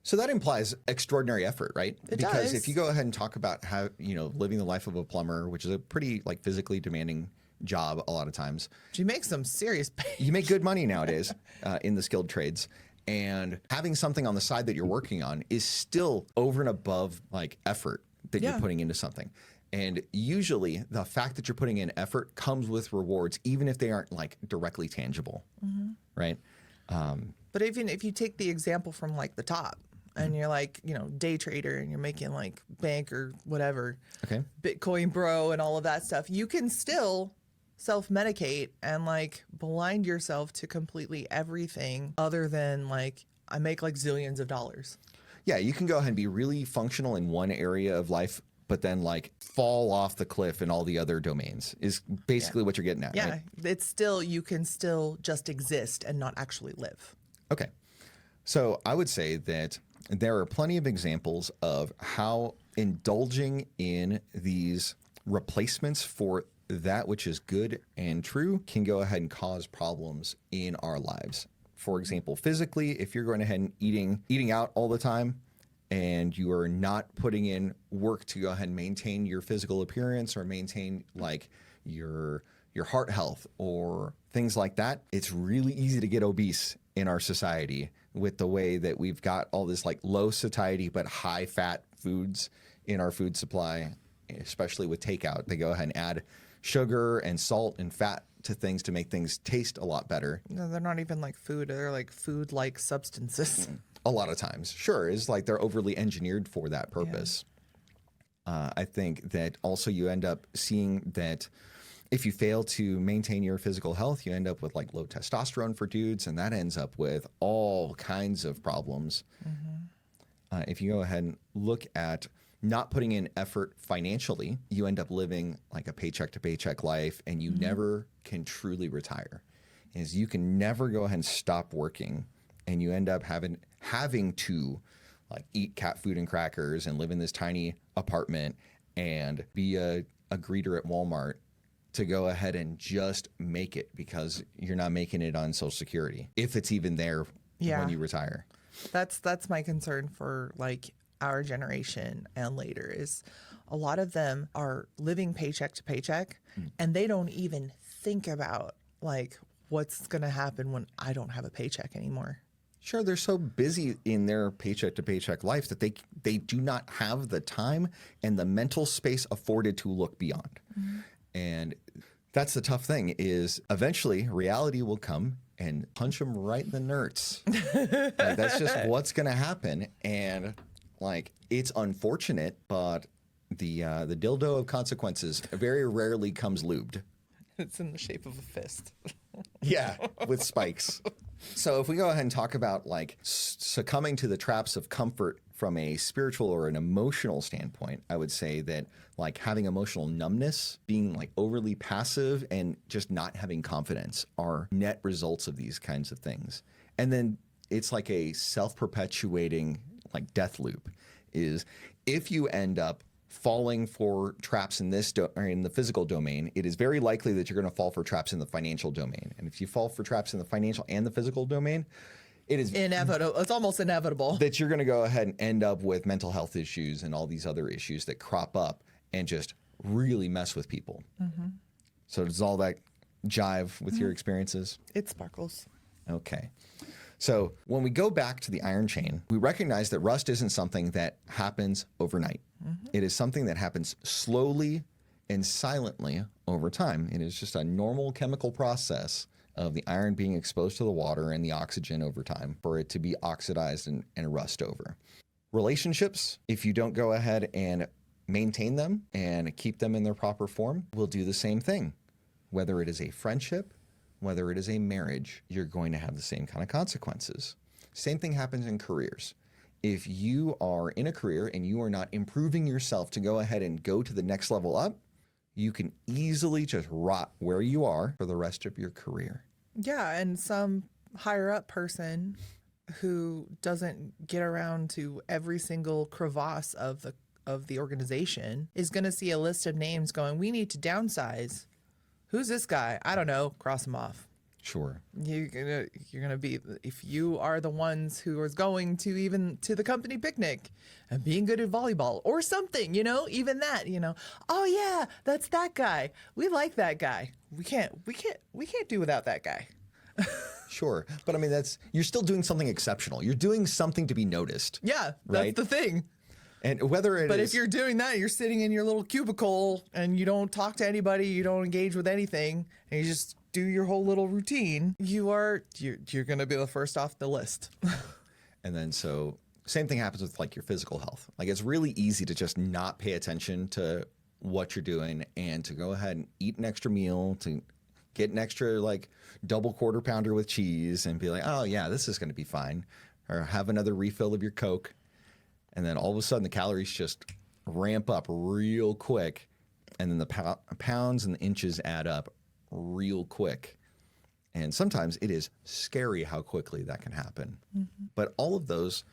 So that implies extraordinary effort, right? It Because does. if you go ahead and talk about how, living the life of a plumber, which is a pretty like physically demanding job a lot of times. You make some serious pay. You make good money nowadays in the skilled trades. And having something on the side that you're working on is still over and above like effort that you're putting into something. And usually the fact that you're putting in effort comes with rewards, even if they aren't like directly tangible, right? But even if you take the example from like the top and you're like, day trader and you're making like bank or whatever, Okay. Bitcoin bro and all of that stuff, you can still self-medicate and like blind yourself to completely everything other than like, I make like zillions of dollars. Yeah, you can go ahead and be really functional in one area of life, but then like fall off the cliff in all the other domains is basically what you're getting at. Yeah, Right? it's still, you can still just exist and not actually live. Okay. So I would say that there are plenty of examples of how indulging in these replacements for that which is good and true can go ahead and cause problems in our lives. For example, physically, if you're going ahead and eating out all the time and you are not putting in work to go ahead and maintain your physical appearance or maintain like your heart health or things like that, it's really easy to get obese in our society with the way that we've got all this like low satiety but high fat foods in our food supply, especially with takeout. They go ahead and add sugar and salt and fat to things to make things taste a lot better. No, they're not even like food. They're like food-like substances. A lot of times, sure, is like they're overly engineered for that purpose. I think that also you end up seeing that if you fail to maintain your physical health, you end up with like low testosterone for dudes, and that ends up with all kinds of problems. If you go ahead and look at not putting in effort financially, you end up living like a paycheck to paycheck life, and you never can truly retire. Is you can never go ahead and stop working, and you end up having to like eat cat food and crackers and live in this tiny apartment and be a greeter at Walmart to go ahead and just make it because you're not making it on Social Security, if it's even there when you retire. That's my concern for like our generation and later is a lot of them are living paycheck to paycheck and they don't even think about like what's going to happen when I don't have a paycheck anymore. Sure, they're so busy in their paycheck to paycheck life that they do not have the time and the mental space afforded to look beyond. And that's the tough thing is eventually reality will come and punch them right in the nerds. Like, that's just what's going to happen. And like, it's unfortunate, but the dildo of consequences very rarely comes lubed. It's in the shape of a fist. Yeah, with spikes. So if we go ahead and talk about like succumbing to the traps of comfort from a spiritual or an emotional standpoint, I would say that like having emotional numbness, being like overly passive and just not having confidence are net results of these kinds of things. And then it's like a self-perpetuating like death loop is if you end up falling for traps in this or in the physical domain, it is very likely that you're going to fall for traps in the financial domain. And if you fall for traps in the financial and the physical domain, it is inevitable. It's almost inevitable that you're going to go ahead and end up with mental health issues and all these other issues that crop up and just really mess with people. So does all that jive with your experiences? It sparkles. Okay. So when we go back to the iron chain, we recognize that rust isn't something that happens overnight. It is something that happens slowly and silently over time. It is just a normal chemical process of the iron being exposed to the water and the oxygen over time for it to be oxidized and rust over. Relationships, if you don't go ahead and maintain them and keep them in their proper form, will do the same thing. Whether it is a friendship, whether it is a marriage, you're going to have the same kind of consequences. Same thing happens in careers. If you are in a career and you are not improving yourself to go ahead and go to the next level up, you can easily just rot where you are for the rest of your career. Yeah, and some higher up person who doesn't get around to every single crevasse of the organization is going to see a list of names going, we need to downsize. Who's this guy? I don't know. Cross him off. Sure. You're gonna be, if you are the ones who is going to even to the company picnic and being good at volleyball or something, even that, oh yeah, that's that guy. We like that guy. We can't do without that guy. Sure. But I mean, you're still doing something exceptional. You're doing something to be noticed. Yeah, right? that's the thing. And whether it But is, if you're doing that, you're sitting in your little cubicle and you don't talk to anybody, you don't engage with anything, and you just do your whole little routine, you're going to be the first off the list. and then so same thing happens with like your physical health. Like it's really easy to just not pay attention to what you're doing and to go ahead and eat an extra meal, to get an extra like double quarter pounder with cheese and be like, oh yeah, this is going to be fine. Or have another refill of your Coke. And then all of a sudden the calories just ramp up real quick. And then the pounds and the inches add up real quick. And sometimes it is scary how quickly that can happen. Mm-hmm. But all of those,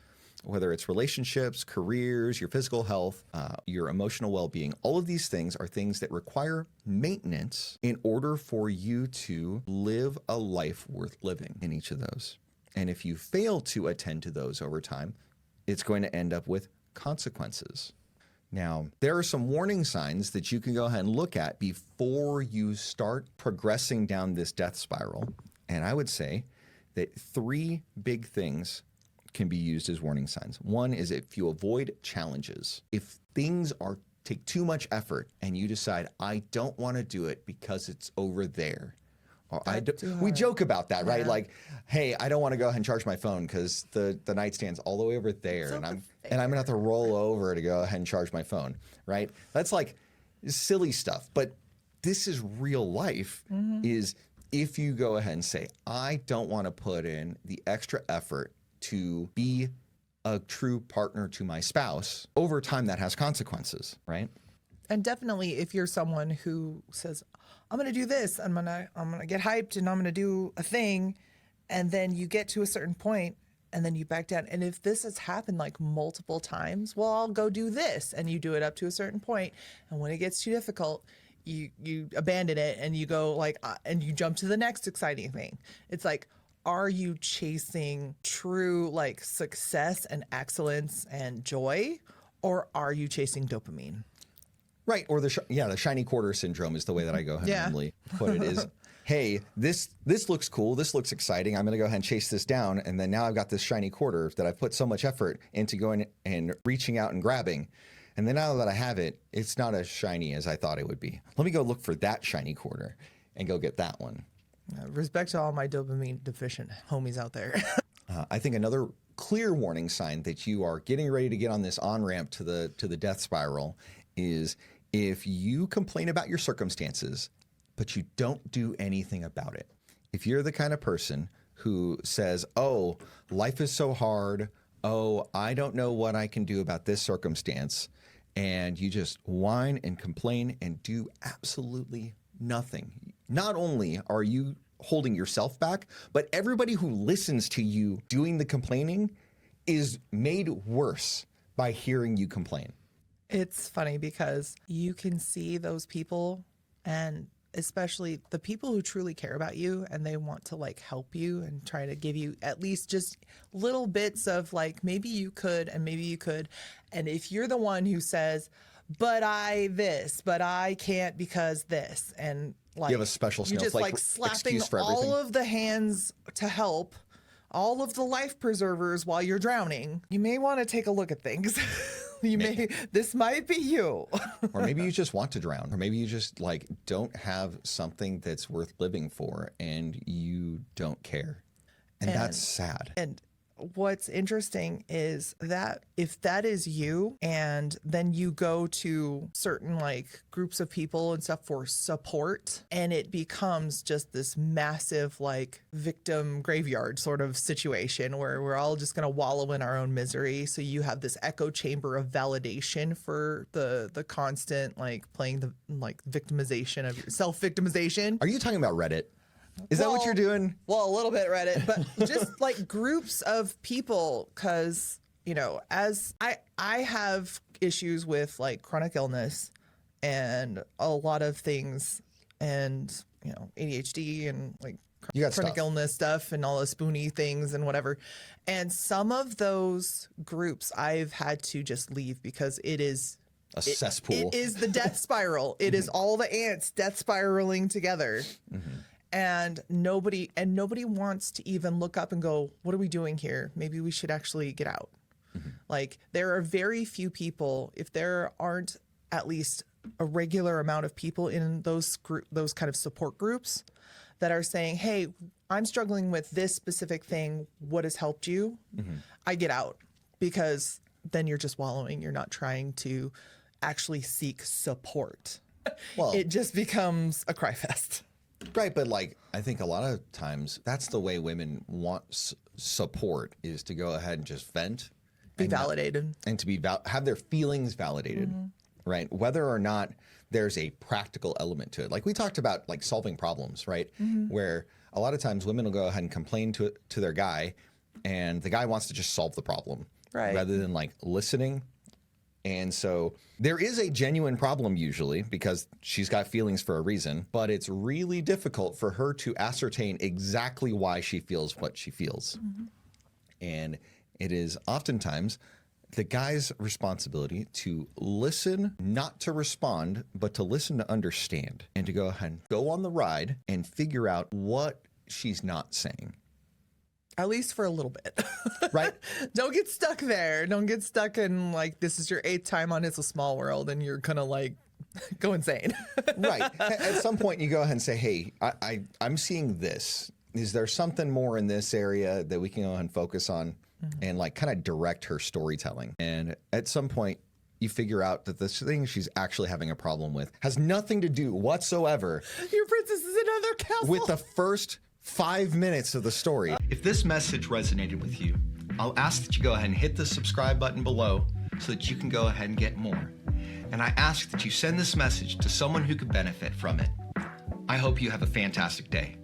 whether it's relationships, careers, your physical health, your emotional well-being, all of these things are things that require maintenance in order for you to live a life worth living in each of those. And if you fail to attend to those over time, it's going to end up with consequences. Now, there are some warning signs that you can go ahead and look at before you start progressing down this death spiral. And I would say that 3 big things can be used as warning signs. One is if you avoid challenges. If things take too much effort and you decide, I don't want to do it because it's over there. Or we joke about that, right? Like, hey, I don't want to go ahead and charge my phone because the nightstand's all the way over there, and I'm gonna have to roll over to go ahead and charge my phone, right? That's like silly stuff. But this is real life. Mm-hmm. Is if you go ahead and say, I don't want to put in the extra effort to be a true partner to my spouse, over time that has consequences, right? And definitely if you're someone who says, I'm going to do this, I'm going to get hyped and I'm going to do a thing, and then you get to a certain point and then you back down. And if this has happened like multiple times, well, I'll go do this, and you do it up to a certain point, and when it gets too difficult, you abandon it and you go like and you jump to the next exciting thing. It's like, are you chasing true like success and excellence and joy, or are you chasing dopamine? Right. Or the shiny quarter syndrome is the way that I go ahead and normally put it is, hey, this looks cool. This looks exciting. I'm going to go ahead and chase this down. And then now I've got this shiny quarter that I've put so much effort into going and reaching out and grabbing. And then now that I have it, it's not as shiny as I thought it would be. Let me go look for that shiny quarter and go get that one. Respect to all my dopamine deficient homies out there. I think another clear warning sign that you are getting ready to get on this on-ramp to the death spiral is if you complain about your circumstances, but you don't do anything about it. If you're the kind of person who says, oh, life is so hard, oh, I don't know what I can do about this circumstance, and you just whine and complain and do absolutely nothing. Not only are you holding yourself back, but everybody who listens to you doing the complaining is made worse by hearing you complain. It's funny because you can see those people, and especially the people who truly care about you and they want to like help you and try to give you at least just little bits of like, maybe you could and maybe you could. And if you're the one who says, but I can't because this, and like you have a special you just like slapping all of the hands to help, all of the life preservers while you're drowning, you may want to take a look at things. This might be you. Or maybe you just want to drown, or maybe you just like don't have something that's worth living for and you don't care. And that's sad. And what's interesting is that if that is you, and then you go to certain like groups of people and stuff for support, and it becomes just this massive like victim graveyard sort of situation where we're all just going to wallow in our own misery. So you have this echo chamber of validation for the constant like playing the like victimization of self-victimization. Are you talking about Reddit? Is that what you're doing? Well, a little bit Reddit, but just like groups of people, because, as I have issues with like chronic illness and a lot of things, and, ADHD and like You got chronic stuff. illness stuff and all the spoony things and whatever. And some of those groups I've had to just leave because it is A cesspool. It is the death spiral. It is all the ants death spiraling together. And nobody wants to even look up and go, what are we doing here? Maybe we should actually get out. Like, there are very few people, if there aren't at least a regular amount of people in those kind of support groups that are saying, hey, I'm struggling with this specific thing. What has helped you? I get out, because then you're just wallowing. You're not trying to actually seek support. Well, It just becomes a cry fest. right, but like I think a lot of times that's the way women want support, is to go ahead and just vent, Be validated. and to be have their feelings validated, right? Whether or not there's a practical element to it. Like we talked about, like solving problems, right? Where a lot of times women will go ahead and complain to their guy, and the guy wants to just solve the problem, Right. rather than like listening. And so there is a genuine problem usually, because she's got feelings for a reason, but it's really difficult for her to ascertain exactly why she feels what she feels. And it is oftentimes the guy's responsibility to listen, not to respond, but to listen to understand, and to go ahead and go on the ride and figure out what she's not saying. At least for a little bit. Right? Don't get stuck there. Don't get stuck in, like, this is your 8th time on It's a Small World and you're gonna, like, go insane. Right. At some point you go ahead and say, hey, I'm seeing this. Is there something more in this area that we can go ahead and focus on, and like kind of direct her storytelling? And at some point you figure out that this thing she's actually having a problem with has nothing to do whatsoever Your princess is in another castle. with the first 5 minutes of the story. If this message resonated with you, I'll ask that you go ahead and hit the subscribe button below so that you can go ahead and get more. And I ask that you send this message to someone who could benefit from it. I hope you have a fantastic day.